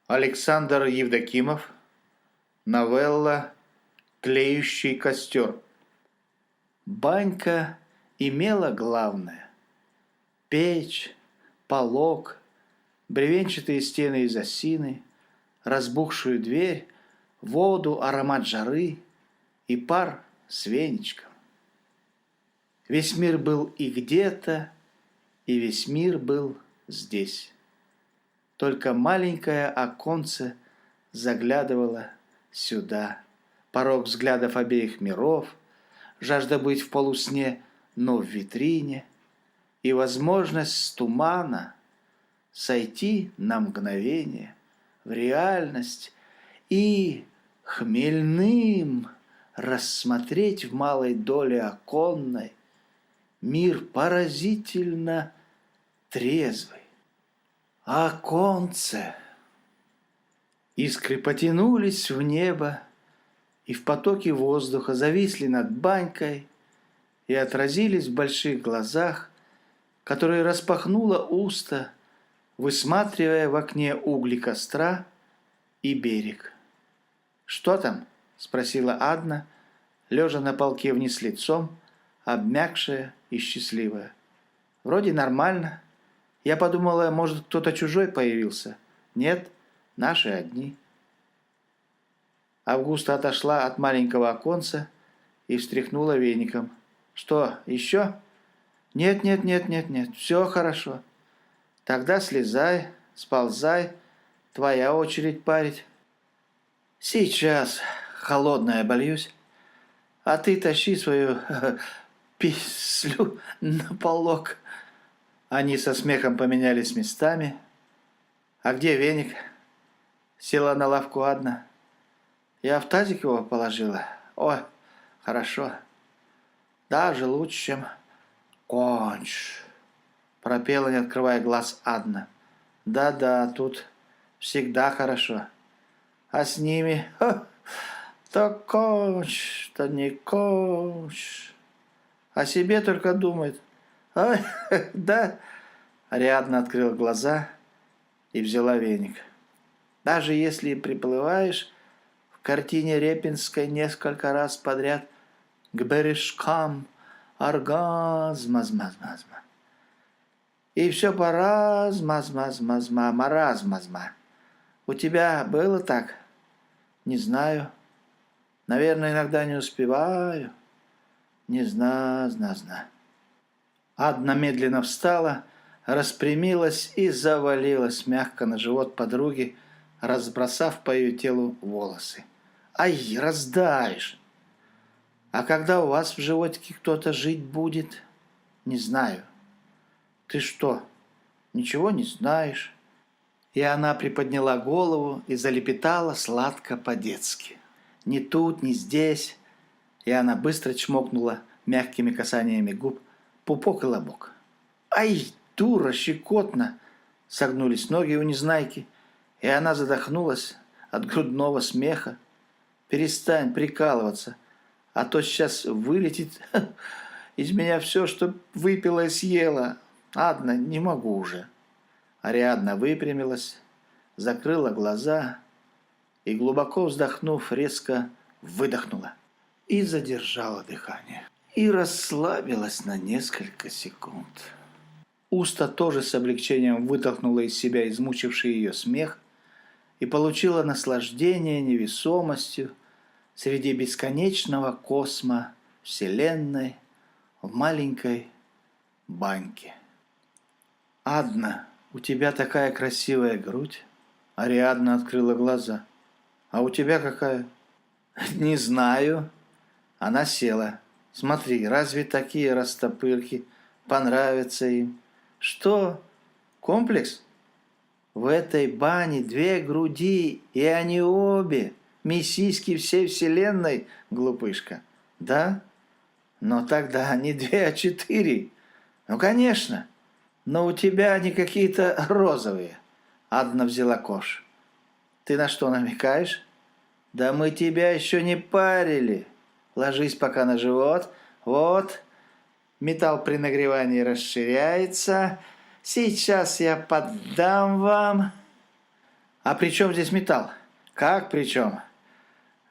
Александр Евдокимов. Новелла «Тлеющий костер». Банька имела главное: печь, полог, бревенчатые стены из осины, разбухшую дверь, воду, аромат жары и пар с веничком. Весь мир был и где-то, и весь мир был здесь. Только маленькое оконце заглядывало сюда. Порог взглядов обеих миров, жажда быть в полусне, но в витрине, и возможность с тумана сойти на мгновение в реальность и хмельным рассмотреть в малой доле оконной мир поразительно трезвый. Оконце! Искры потянулись в небо и в потоке воздуха зависли над банькой и отразились в больших глазах, которые распахнула уста, высматривая в окне угли костра и берег. «Что там?» — спросила Адна, лежа на полке вниз лицом, обмякшая и счастливая. «Вроде нормально. Я подумала, может, кто-то чужой появился. Нет, наши одни». Августа отошла от маленького оконца и встряхнула веником. «Что, еще?» «Нет, все хорошо. Тогда слезай, сползай, твоя очередь парить». «Сейчас холодная обольюсь, а ты тащи свою пислю на полок». Они со смехом поменялись местами. «А где веник?» Села на лавку Адна. «Я в тазик его положила. Ой, хорошо. Даже лучше, чем конч», пропела, не открывая глаз, Адна. «Да, тут всегда хорошо. А с ними то конч, то не конч. О себе только думает. Ой, да». Ариадна открыла глаза и взяла веник. «Даже если приплываешь в картине Репинской несколько раз подряд к бережкам оргазма, и все маразма. У тебя было так?» «Не знаю. Наверное, иногда не успеваю. Не знаю. Адна медленно встала, распрямилась и завалилась мягко на живот подруги, разбросав по ее телу волосы. «Ай, раздавишь!» «А когда у вас в животике кто-то жить будет?» «Не знаю». «Ты что, ничего не знаешь?» И она приподняла голову и залепетала сладко по-детски. «Ни тут, ни здесь». И она быстро чмокнула мягкими касаниями губ пупок и лобок. «Ай, дура, щекотно!» Согнулись ноги у Незнайки, и она задохнулась от грудного смеха. «Перестань прикалываться, а то сейчас вылетит из меня все, что выпила и съела. Адна, не могу уже». Ариадна выпрямилась, закрыла глаза и, глубоко вздохнув, резко выдохнула и задержала дыхание. И расслабилась на несколько секунд. Уста тоже с облегчением вытолкнула из себя измучивший ее смех и получила наслаждение невесомостью среди бесконечного космо Вселенной в маленькой баньке. «Адна, у тебя такая красивая грудь». Ариадна открыла глаза. «А у тебя какая?» «Не знаю». Она села. «Смотри, разве такие растопырки понравятся им?» «Что? Комплекс?» «В этой бане 2 груди, и они обе миссиски всей вселенной, глупышка». «Да? Но тогда не 2, а 4. Ну, конечно. Но у тебя они какие-то розовые». Адна взяла кош. «Ты на что намекаешь?» «Да мы тебя еще не парили. Ложись пока на живот. Вот. Металл при нагревании расширяется. Сейчас я поддам вам». А при чем здесь металл? Как при чем?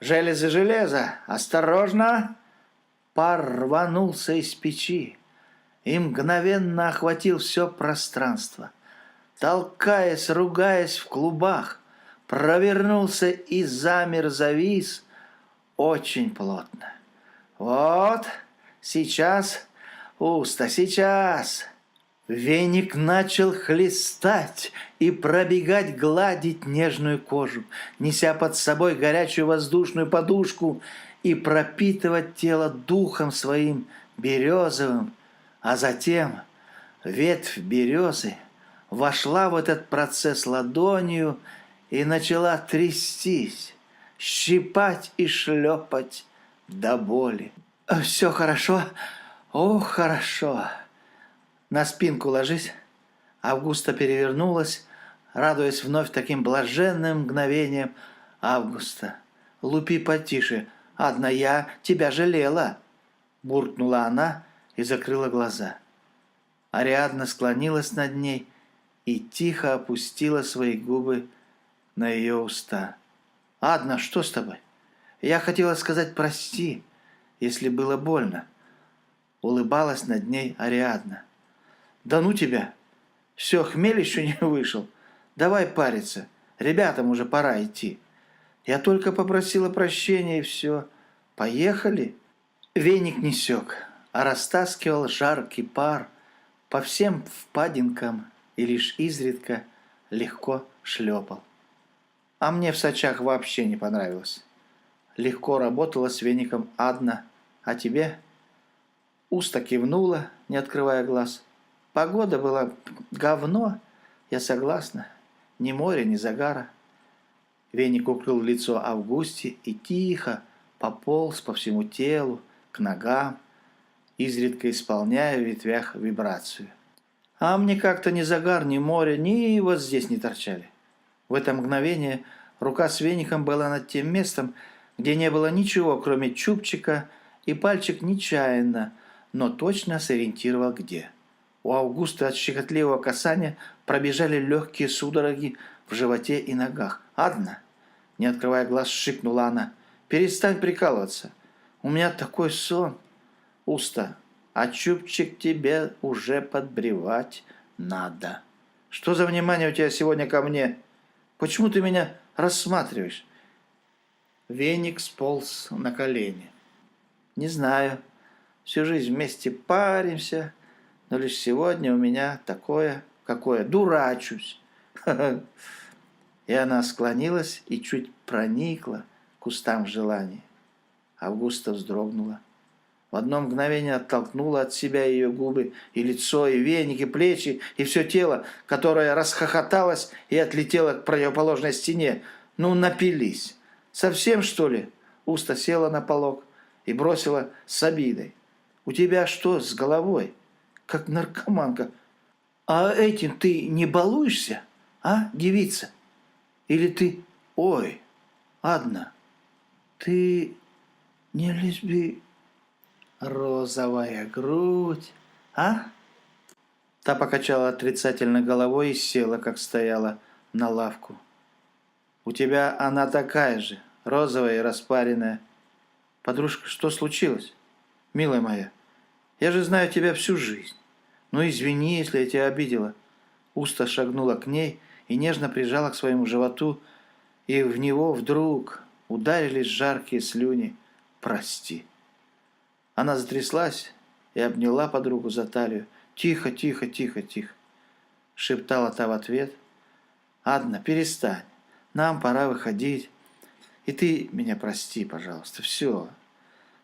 Железо, железо, осторожно! Пар рванулся из печи и мгновенно охватил все пространство. Толкаясь, ругаясь в клубах, провернулся и замер, завис очень плотно. Вот, сейчас, Уста, сейчас. Веник начал хлестать и пробегать, гладить нежную кожу, неся под собой горячую воздушную подушку и пропитывать тело духом своим березовым, а затем ветвь березы вошла в этот процесс ладонью и начала трястись, щипать и шлепать до боли. «Все хорошо? О, хорошо!» «На спинку ложись». Августа перевернулась, радуясь вновь таким блаженным мгновением. «Августа, лупи потише. Одна я тебя жалела!» Буркнула она и закрыла глаза. Ариадна склонилась над ней и тихо опустила свои губы на ее уста. «Адна, что с тобой? Я хотела сказать прости, если было больно». Улыбалась над ней Ариадна. «Да ну тебя! Все, хмель еще не вышел. Давай париться. Ребятам уже пора идти. Я только попросила прощения, и все. Поехали?» Веник не сёк, а растаскивал жаркий пар по всем впадинкам и лишь изредка легко шлепал. А мне в Сачах вообще не понравилось. Легко работала с веником Адна, а тебе? Уста кивнула, не открывая глаз. Погода была говно, я согласна. Ни моря, ни загара. Веник укрыл лицо Августе и тихо пополз по всему телу, к ногам, изредка исполняя в ветвях вибрацию. А мне как-то ни загар, ни море, ни вот здесь не торчали. В это мгновение рука с веником была над тем местом, где не было ничего, кроме чубчика, и пальчик нечаянно, но точно сориентировал где. У Августа от щекотливого касания пробежали легкие судороги в животе и ногах. «Адна!» – не открывая глаз, шикнула она. «Перестань прикалываться. У меня такой сон. Уста, а чубчик тебе уже подбревать надо. Что за внимание у тебя сегодня ко мне? Почему ты меня рассматриваешь?» Веник сполз на колени. «Не знаю. Всю жизнь вместе паримся, но лишь сегодня у меня такое, какое, дурачусь». И она склонилась и чуть проникла к кустам желаний. Августа вздрогнула. В одно мгновение оттолкнула от себя ее губы, и лицо, и веник, и плечи, и все тело, которое расхохоталось и отлетело к противоположной стене. «Ну, напились! Совсем, что ли?» Уста села на полок и бросила с обидой. «У тебя что с головой? Как наркоманка. А этим ты не балуешься, а, девица? Или ты... Ой, Адна, ты не лесби... Розовая грудь, а?» Та покачала отрицательно головой и села, как стояла, на лавку. «У тебя она такая же, розовая и распаренная. Подружка, что случилось? Милая моя, я же знаю тебя всю жизнь. Ну извини, если я тебя обидела». Уста шагнула к ней и нежно прижала к своему животу, и в него вдруг ударились жаркие слюни. «Прости». Она затряслась и обняла подругу за талию. «Тихо, тихо, тихо, тихо», — шептала та в ответ. «Адна, перестань. Нам пора выходить. И ты меня прости, пожалуйста. Все.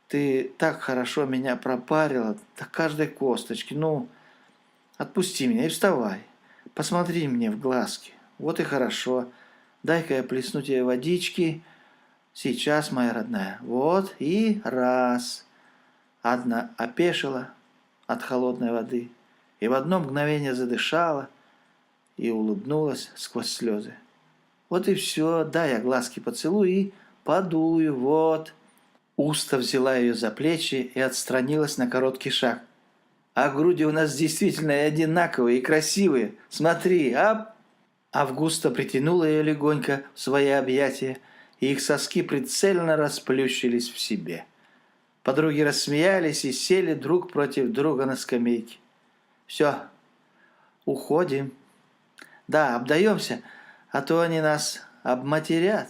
Ты так хорошо меня пропарила до каждой косточки. Ну, отпусти меня и вставай. Посмотри мне в глазки. Вот и хорошо. Дай-ка я плесну тебе водички. Сейчас, моя родная. Вот и раз». Адна опешила от холодной воды и в одно мгновение задышала и улыбнулась сквозь слезы. «Вот и все, дай я глазки поцелую и подую, вот». Уста взяла ее за плечи и отстранилась на короткий шаг. «А груди у нас действительно одинаковые и красивые. Смотри, ап!» Августа притянула ее легонько в свои объятия, и их соски прицельно расплющились в себе. Подруги рассмеялись и сели друг против друга на скамейке. «Все, уходим. Да, обдаемся, а то они нас обматерят.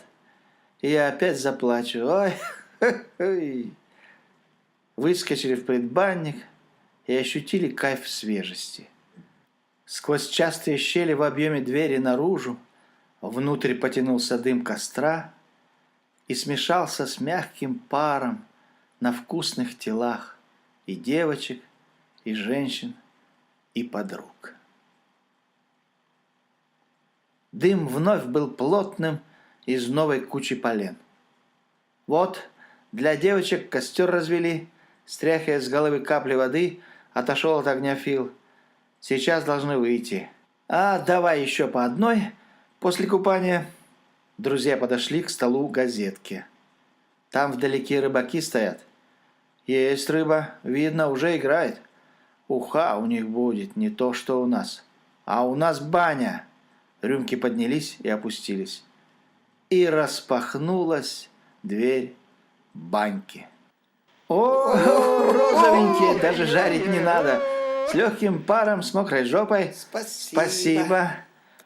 И я опять заплачу. Ой, ой». Выскочили в предбанник и ощутили кайф свежести. Сквозь частые щели в объеме двери наружу внутрь потянулся дым костра и смешался с мягким паром на вкусных телах и девочек, и женщин, и подруг. Дым вновь был плотным из новой кучи полен. «Вот, для девочек костер развели», стряхивая с головы капли воды, отошел от огня Фил. «Сейчас должны выйти. А давай еще по одной после купания». Друзья подошли к столу газетки. «Там вдалеке рыбаки стоят». «Есть рыба, видно, уже играет. Уха у них будет, не то что у нас. А у нас баня». Рюмки поднялись и опустились. И распахнулась дверь баньки. «О, розовенькие, даже жарить не надо. С легким паром, с мокрой жопой». «Спасибо.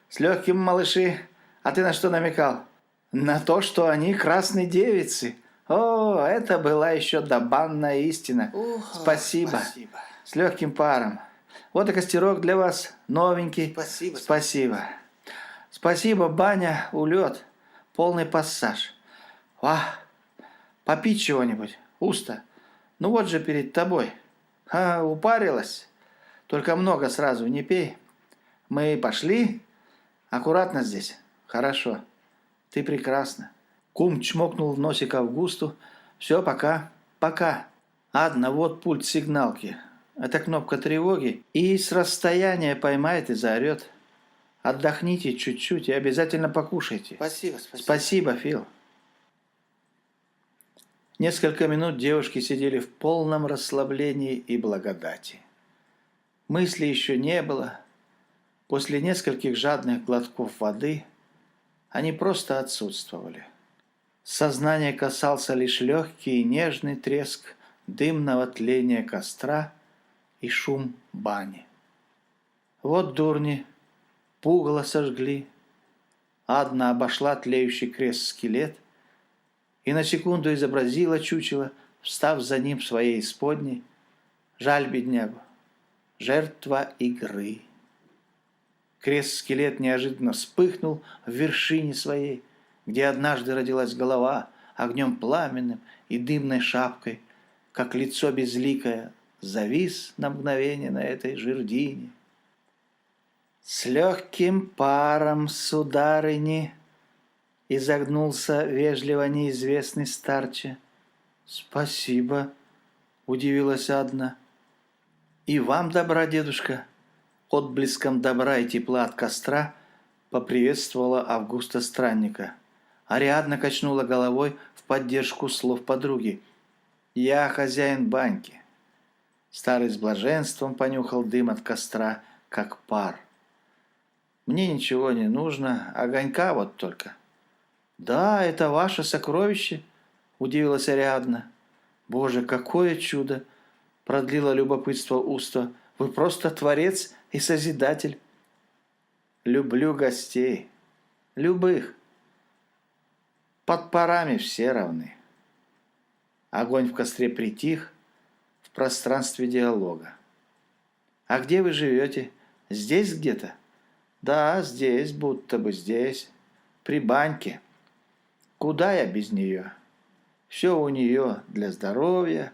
С легким, малыши. А ты на что намекал?» «На то, что они красные девицы. О, это была еще добанная истина. Спасибо. С легким паром. Вот и костерок для вас, новенький». Спасибо. Спасибо, баня, улет, полный пассаж. Попить чего-нибудь, Уста. Ну вот же перед тобой. Упарилась. Только много сразу не пей. Мы пошли. Аккуратно здесь. Хорошо. Ты прекрасна». Кум чмокнул в носик Августу. «Все, пока. Пока. Адна, вот пульт сигналки. Это кнопка тревоги. И с расстояния поймает и заорет. Отдохните чуть-чуть и обязательно покушайте». Спасибо, Фил. Несколько минут девушки сидели в полном расслаблении и благодати. Мысли еще не было. После нескольких жадных глотков воды они просто отсутствовали. Сознание касался лишь легкий и нежный треск дымного тления костра и шум бани. Вот дурни, пугало сожгли. Адна обошла тлеющий крест-скелет и на секунду изобразила чучело, встав за ним в своей исподней. Жаль беднягу. Жертва игры. Крест-скелет неожиданно вспыхнул в вершине своей, где однажды родилась голова, огнем пламенным и дымной шапкой, как лицо безликое, завис на мгновение на этой жердине. «С легким паром, сударыни!» — изогнулся вежливо неизвестный старче. «Спасибо!» — удивилась Адна. «И вам добра, дедушка!» Отблеском добра и тепла от костра поприветствовала Августа странника. Ариадна качнула головой в поддержку слов подруги. «Я хозяин баньки». Старый с блаженством понюхал дым от костра, как пар. «Мне ничего не нужно, огонька вот только». «Да, это ваше сокровище», — удивилась Ариадна. «Боже, какое чудо!» — продлило любопытство Уста. «Вы просто творец и созидатель». «Люблю гостей. Любых. Под парами все равны». Огонь в костре притих в пространстве диалога. «А где вы живете? Здесь где-то?» «Да, здесь, будто бы здесь. При баньке. Куда я без нее? Все у нее для здоровья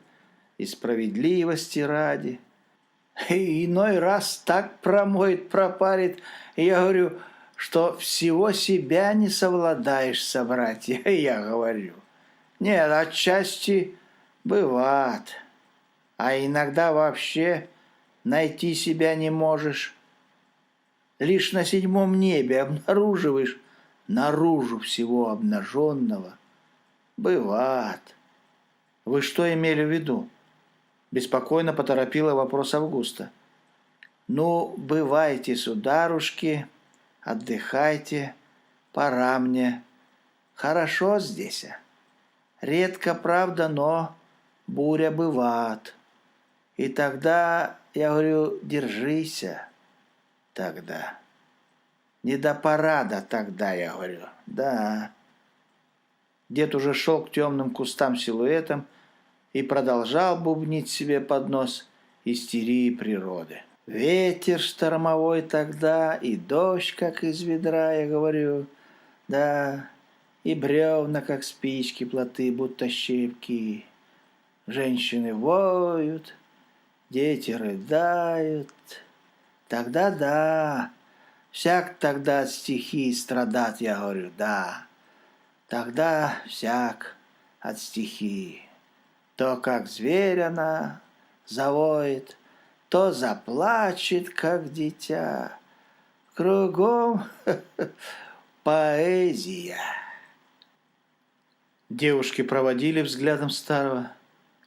и справедливости ради». И иной раз так промоет, пропарит. Я говорю, что всего себя не совладаешь собрать, я говорю. Нет, отчасти бывает. А иногда вообще найти себя не можешь. Лишь на 7 небе обнаруживаешь наружу всего обнаженного. Бывает. Вы что имели в виду? Беспокойно поторопила вопрос Августа. «Ну, бывайте, сударушки, отдыхайте, пора мне. Хорошо здесь. Редко, правда, но буря бывает. И тогда, я говорю, держись тогда. Не до парада тогда, я говорю, да. Дед уже шел к темным кустам силуэтом и продолжал бубнить себе под нос истерии природы. Ветер штормовой тогда, и дождь, как из ведра, я говорю, да, и бревна, как спички, плоты, будто щепки. Женщины воют, дети рыдают. Тогда да, всяк тогда от стихии страдат, я говорю, да. Тогда всяк от стихии. То, как зверь она завоет, то заплачет, как дитя. Кругом поэзия. Девушки проводили взглядом старого,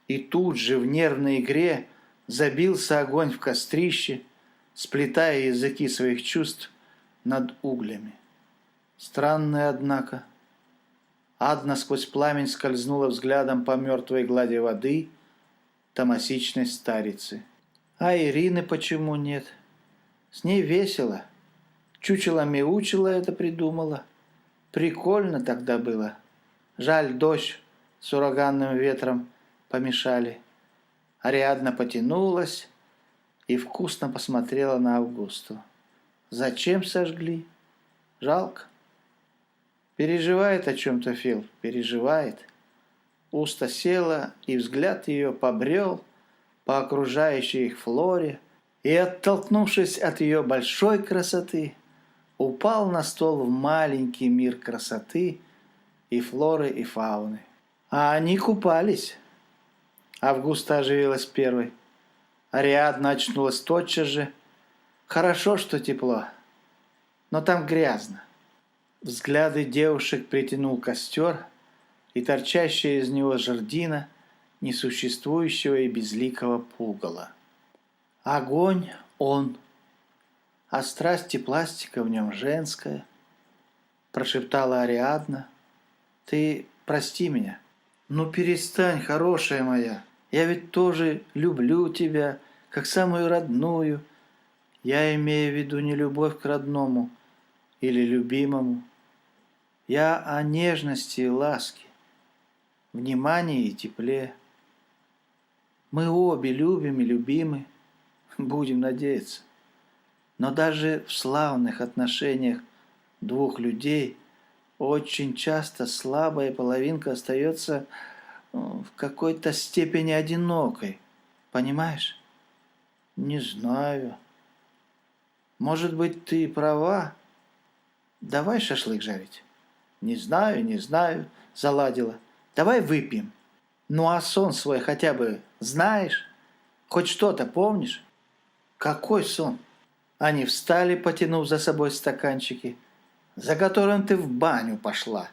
и тут же в нервной игре забился огонь в кострище, сплетая языки своих чувств над углями. Странное, однако. Адна сквозь пламень скользнула взглядом по мертвой глади воды томасичной старицы. А Ирины почему нет? С ней весело. Чучело-мяучело это придумала. Прикольно тогда было. Жаль, дождь с ураганным ветром помешали. Ариадна потянулась и вкусно посмотрела на Августу. Зачем сожгли? Жалко. Переживает о чем-то Фил, переживает. Уста села, и взгляд ее побрел по окружающей их флоре, и, оттолкнувшись от ее большой красоты, упал на стол в маленький мир красоты и флоры, и фауны. А они купались. Августа оживилась первой. Ариадна очнулась тотчас же. Хорошо, что тепло, но там грязно. Взгляды девушек притянул костер и торчащая из него жердина несуществующего и безликого пугала. Огонь он, а страсть и пластика в нем женская, прошептала Ариадна. Ты прости меня. Ну перестань, хорошая моя. Я ведь тоже люблю тебя, как самую родную. Я имею в виду не любовь к родному или любимому. Я о нежности и ласке, внимании и тепле. Мы обе любим и любимы, будем надеяться. Но даже в славных отношениях двух людей очень часто слабая половинка остается в какой-то степени одинокой. Понимаешь? Не знаю. Может быть, ты права? Давай шашлык жарить. Не знаю, заладила. Давай выпьем. Ну а сон свой хотя бы знаешь? Хоть что-то помнишь? Какой сон? Они встали, потянув за собой стаканчики. За которым ты в баню пошла.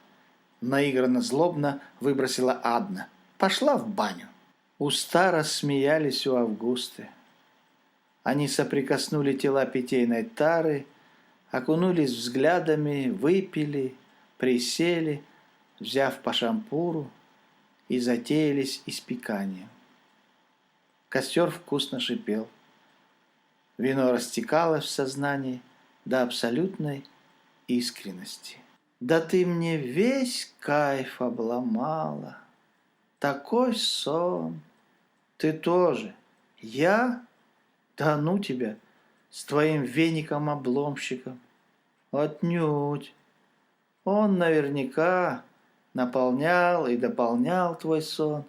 Наигранно злобно выбросила Адна. Пошла в баню. Уста рассмеялись у Августы. Они соприкоснули тела питейной тары, окунулись взглядами, выпили, присели, взяв по шампуру, и затеялись испеканием. Костер вкусно шипел. Вино растекалось в сознании до абсолютной искренности. Да ты мне весь кайф обломала. Такой сон. Ты тоже. Я? Да ну тебя, с твоим веником-обломщиком. Отнюдь. Он наверняка наполнял и дополнял твой сон.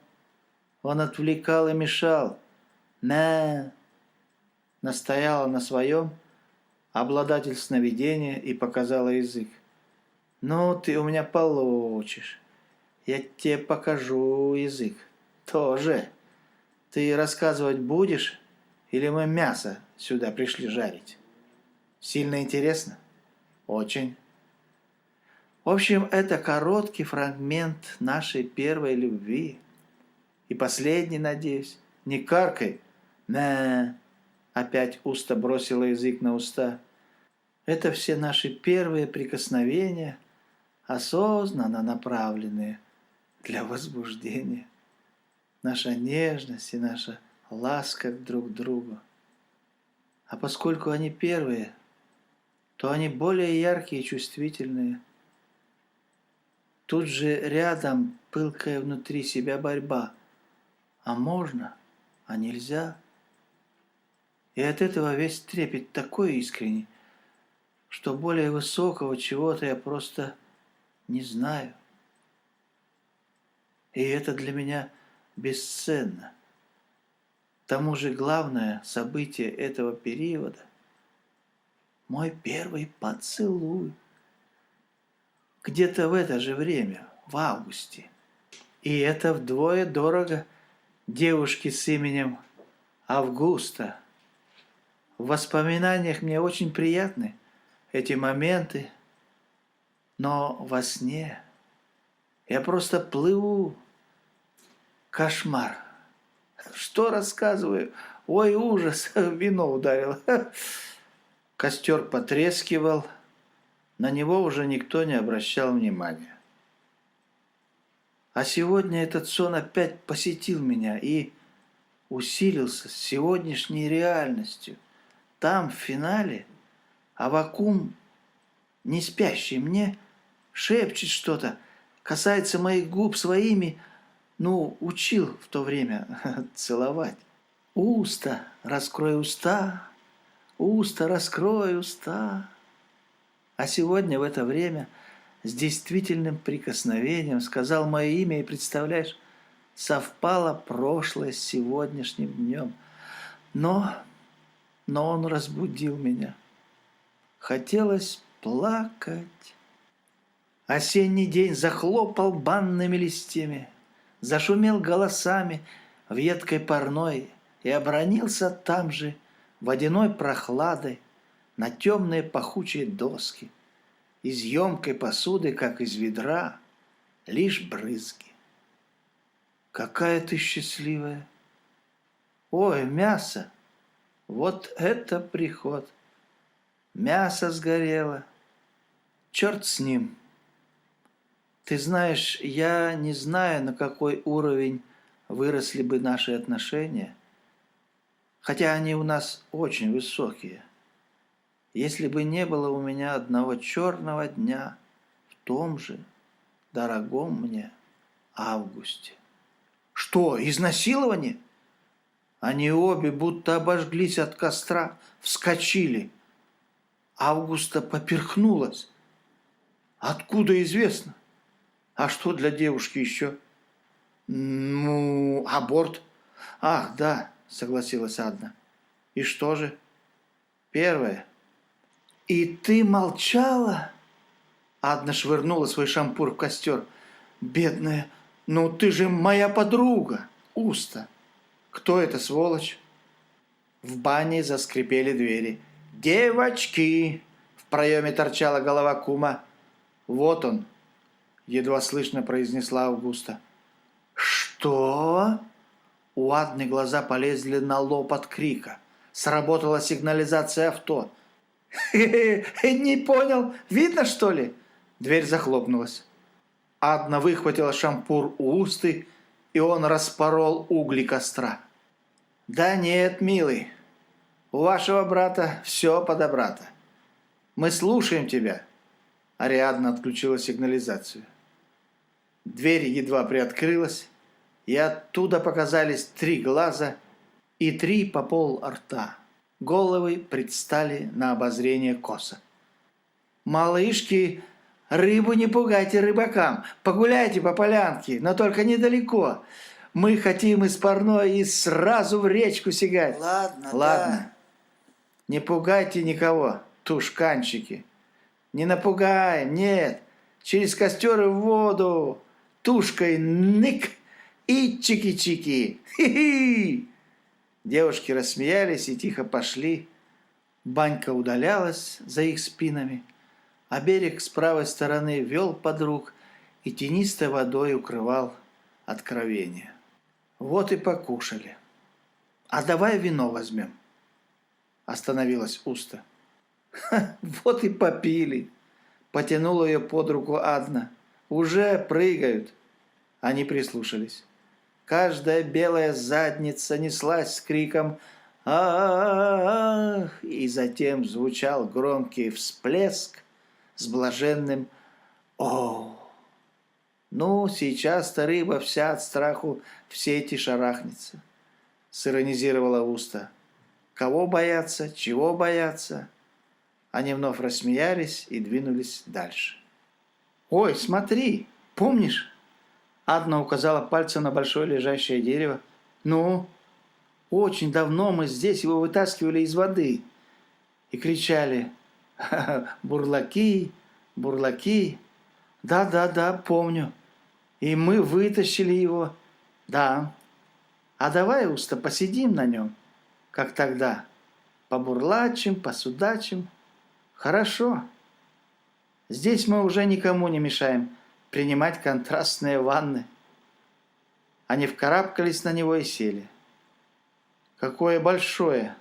Он отвлекал и мешал. Настояла на своем обладатель сновидения и показала язык. Ну, ты у меня получишь. Я тебе покажу язык. Тоже. Ты рассказывать будешь? Или мы мясо сюда пришли жарить? Сильно интересно? Очень. В общем, это короткий фрагмент нашей первой любви. И последний, надеюсь. Не каркай. Опять уста бросила язык на уста. Это все наши первые прикосновения, осознанно направленные для возбуждения. Наша нежность и наша ласка друг к другу. А поскольку они первые, то они более яркие и чувствительные. Тут же рядом пылкая внутри себя борьба. А можно, а нельзя. И от этого весь трепет такой искренний, что более высокого чего-то я просто не знаю. И это для меня бесценно. К тому же главное событие этого периода – мой первый поцелуй. Где-то в это же время, в августе. И это вдвое дорого девушке с именем Августа. В воспоминаниях мне очень приятны эти моменты, но во сне я просто плыву. Кошмар. Что рассказываю? Ой, ужас, вино ударило. Костер потрескивал, на него уже никто не обращал внимания. А сегодня этот сон опять посетил меня и усилился с сегодняшней реальностью. Там, в финале, Аввакум, не спящий мне, шепчет что-то, касается моих губ своими, учил в то время целовать. Уста, раскрой уста, уста, раскрой уста. А сегодня в это время с действительным прикосновением сказал мое имя, и, представляешь, совпало прошлое с сегодняшним днем. Но он разбудил меня. Хотелось плакать. Осенний день захлопал банными листьями, зашумел голосами в едкой парной и обронился там же водяной прохладой на темные пахучие доски. Из емкой посуды, как из ведра, лишь брызги. Какая ты счастливая! Ой, мясо! Вот это приход! Мясо сгорело. Черт с ним! Ты знаешь, я не знаю, на какой уровень выросли бы наши отношения, хотя они у нас очень высокие, если бы не было у меня одного черного дня в том же дорогом мне августе. Что, изнасилование? Они обе будто обожглись от костра, вскочили. Августа поперхнулась. Откуда известно? А что для девушки еще? Аборт. Ах, да, согласилась Адна. И что же? Первое. И ты молчала? Адна швырнула свой шампур в костер. Бедная, ты же моя подруга, Уста. Кто эта сволочь? В бане заскрипели двери. «Девочки!» В проеме торчала голова кума. «Вот он!» Едва слышно произнесла Августа. «Что?» У Адны глаза полезли на лоб от крика. Сработала сигнализация авто. «Не понял, видно, что ли?» Дверь захлопнулась. Адна выхватила шампур у Усты, и он распорол угли костра. «Да нет, милый, у вашего брата все подобрато. Мы слушаем тебя». Ариадна отключила сигнализацию. Дверь едва приоткрылась, и оттуда показались 3 глаза и 3 по пол рта. Головы предстали на обозрение косо. «Малышки, рыбу не пугайте рыбакам, погуляйте по полянке, но только недалеко. Мы хотим из парной и сразу в речку сигать». Ладно. Да. Не пугайте никого, тушканчики. Не напугаем, нет. Через костер и в воду. Тушкой нык и чики-чики. Хи-хи. Девушки рассмеялись и тихо пошли. Банька удалялась за их спинами, а берег с правой стороны вел подруг и тенистой водой укрывал откровение. Вот и покушали. «А давай вино возьмем», — остановилась Уста. Вот и попили. Потянула ее под руку Адна. Уже прыгают. Они прислушались. Каждая белая задница неслась с криком «Ах!», и затем звучал громкий всплеск с блаженным «О!». Ну, сейчас-то рыба вся от страху в сети шарахнется, сиронизировала Уста. Кого бояться, чего бояться? Они вновь рассмеялись и двинулись дальше. «Ой, смотри, помнишь?» Адна указала пальцем на большое лежащее дерево. «Ну, очень давно мы здесь его вытаскивали из воды и кричали «Бурлаки, бурлаки!». Да, помню. И мы вытащили его. Да. А давай, Уста, посидим на нем, как тогда. Побурлачим, посудачим. Хорошо. Здесь мы уже никому не мешаем принимать контрастные ванны». Они вкарабкались на него и сели. «Какое большое!»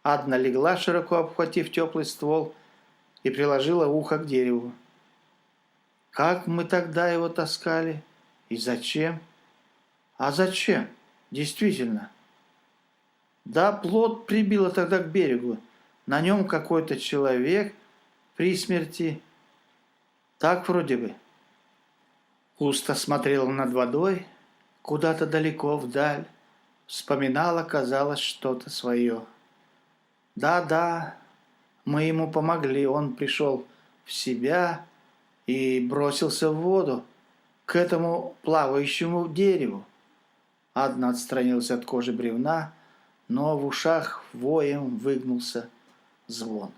Адна легла, широко обхватив теплый ствол, и приложила ухо к дереву. «Как мы тогда его таскали? И зачем?» «А зачем? Действительно. Да, плот прибило тогда к берегу. На нем какой-то человек при смерти. Так вроде бы». Уста смотрела над водой, куда-то далеко вдаль. Вспоминала, казалось, что-то свое. Да, мы ему помогли. Он пришел в себя и бросился в воду, к этому плавающему дереву. Адна отстранилась от кожи бревна, но в ушах воем выгнулся звон.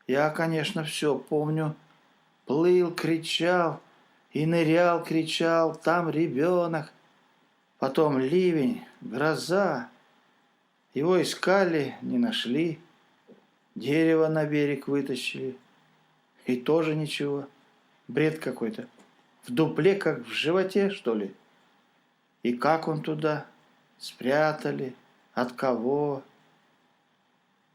Я, конечно, все помню. Плыл, кричал и нырял, кричал. Там ребенок. Потом ливень, гроза. Его искали, не нашли. Дерево на берег вытащили. И тоже ничего. Бред какой-то. В дупле, как в животе, что ли? И как он туда? Спрятали? От кого?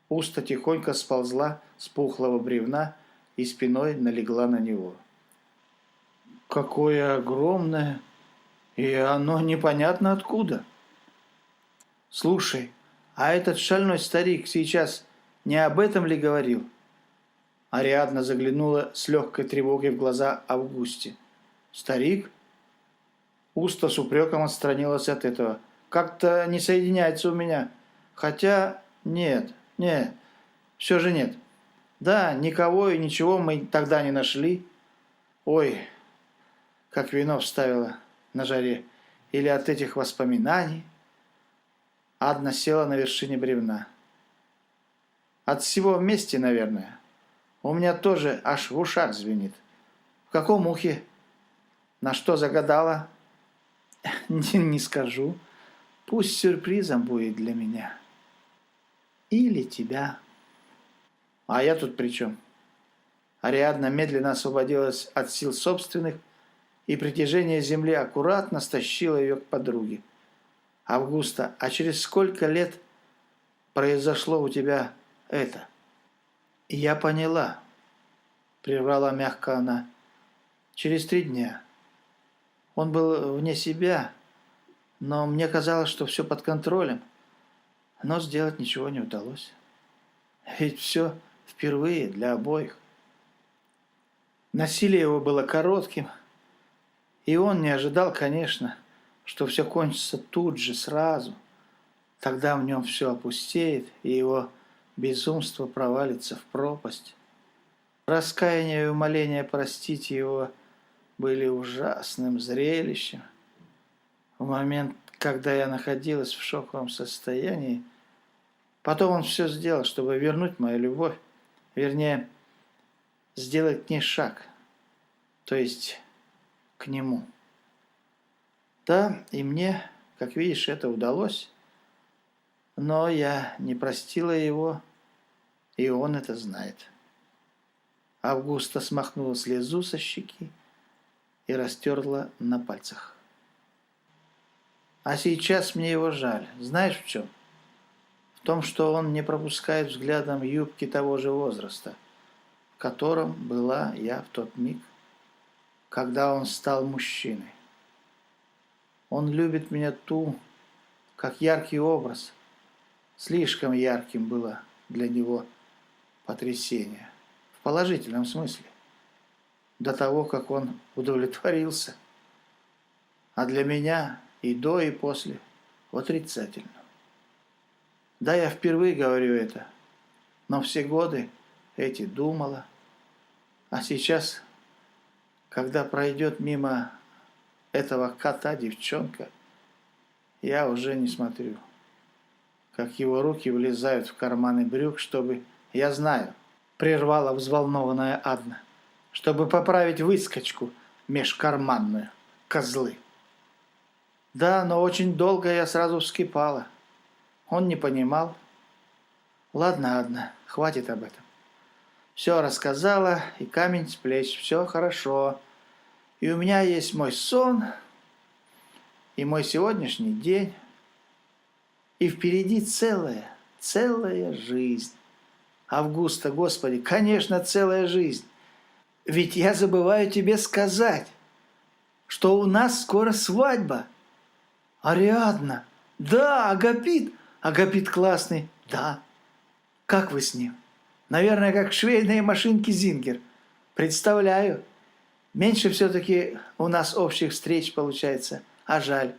Уста тихонько сползла с пухлого бревна и спиной налегла на него. Какое огромное! И оно непонятно откуда. Слушай, а этот шальной старик сейчас не об этом ли говорил? Ариадна заглянула с легкой тревогой в глаза Августе. «Старик?» Уста с упреком отстранилась от этого. «Как-то не соединяется у меня. Хотя нет, все же нет. Да, никого и ничего мы тогда не нашли. Ой, как вино вставила на жаре. Или от этих воспоминаний?» Адна села на вершине бревна. «От всего вместе, наверное. У меня тоже аж в ушах звенит. В каком ухе? На что загадала?» Не скажу. Пусть сюрпризом будет для меня. Или тебя. А я тут при чем?» Ариадна медленно освободилась от сил собственных, и притяжение земли аккуратно стащило ее к подруге. «Августа, а через сколько лет произошло у тебя это?» «Я поняла», — прервала мягко она. «Через 3 дня. Он был вне себя, но мне казалось, что все под контролем. Но сделать ничего не удалось. Ведь все впервые для обоих. Насилие его было коротким, и он не ожидал, конечно, что все кончится тут же, сразу. Тогда в нем все опустеет, и его безумство провалится в пропасть. Раскаяние и умоление простить его были ужасным зрелищем. В момент, когда я находилась в шоковом состоянии, потом он все сделал, чтобы вернуть мою любовь, вернее, сделать к ней шаг, то есть к нему. Да, и мне, как видишь, это удалось, но я не простила его, и он это знает». Августа смахнула слезу со щеки и растерла на пальцах. «А сейчас мне его жаль. Знаешь в чем? В В том, что он не пропускает взглядом юбки того же возраста, в котором была я в тот миг, когда он стал мужчиной. Он любит меня как яркий образ. Слишком ярким было для него потрясение. В положительном смысле. До того, как он удовлетворился. А для меня и до, и после в отрицательном. Да, я впервые говорю это, но все годы эти думала. А сейчас, когда пройдет мимо этого кота девчонка, я уже не смотрю, как его руки влезают в карманы брюк, чтобы... Я знаю, прервала взволнованная Адна, чтобы поправить выскочку межкарманную, козлы. Да, но очень долго я сразу вскипала. Он не понимал. Ладно, Адна, хватит об этом. Все рассказала, и камень с плеч, все хорошо. И у меня есть мой сон, и мой сегодняшний день, и впереди целая жизнь. Августа, Господи, конечно, целая жизнь. Ведь я забываю тебе сказать, что у нас скоро свадьба. Ариадна, да, Агапит классный, да. Как вы с ним? Наверное, как швейные машинки Зингер. Представляю. Меньше все-таки у нас общих встреч получается. А жаль.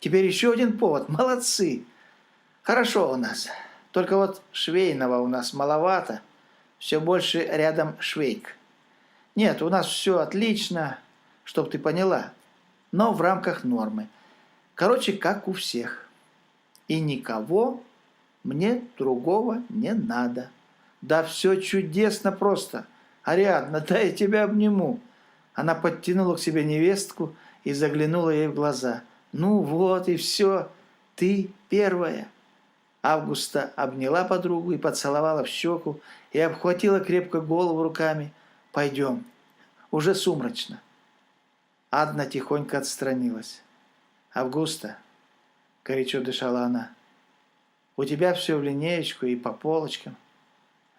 Теперь еще один повод. Молодцы. Хорошо у нас. Только вот швейного у нас маловато. Все больше рядом швейк. Нет, у нас все отлично, чтоб ты поняла. Но в рамках нормы. Короче, как у всех. И никого мне другого не надо. Да все чудесно просто. Ариадна, да я тебя обниму. Она подтянула к себе невестку и заглянула ей в глаза. Ну вот и все. Ты первая. Августа обняла подругу и поцеловала в щеку и обхватила крепко голову руками. Пойдем. Уже сумрачно. Адна тихонько отстранилась. Августа, горячо дышала она, у тебя все в линеечку и по полочкам.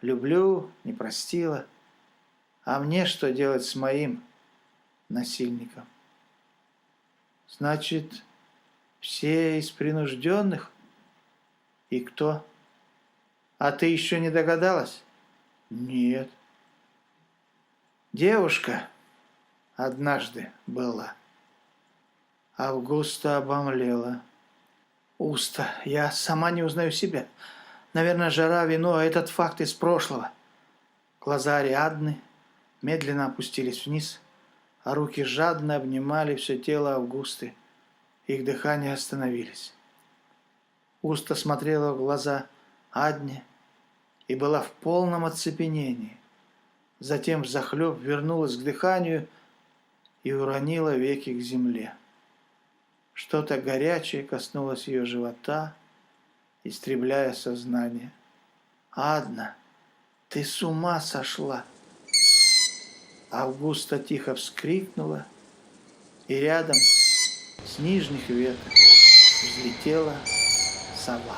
Люблю, не простила. А мне что делать с моим насильником? Значит, все из принужденных? И кто? А ты еще не догадалась? Нет. Девушка однажды была. Августа обомлела. Уста, я сама не узнаю себя. Наверное, жара, вино, а этот факт из прошлого. Глаза Ариадны медленно опустились вниз, а руки жадно обнимали все тело Августы. Их дыхание остановились. Уста смотрела в глаза Адне и была в полном оцепенении. Затем взахлеб вернулась к дыханию и уронила веки к земле. Что-то горячее коснулось ее живота, истребляя сознание. «Адна, ты с ума сошла!» Августа тихо вскрикнула, и рядом с нижних веток взлетела сова.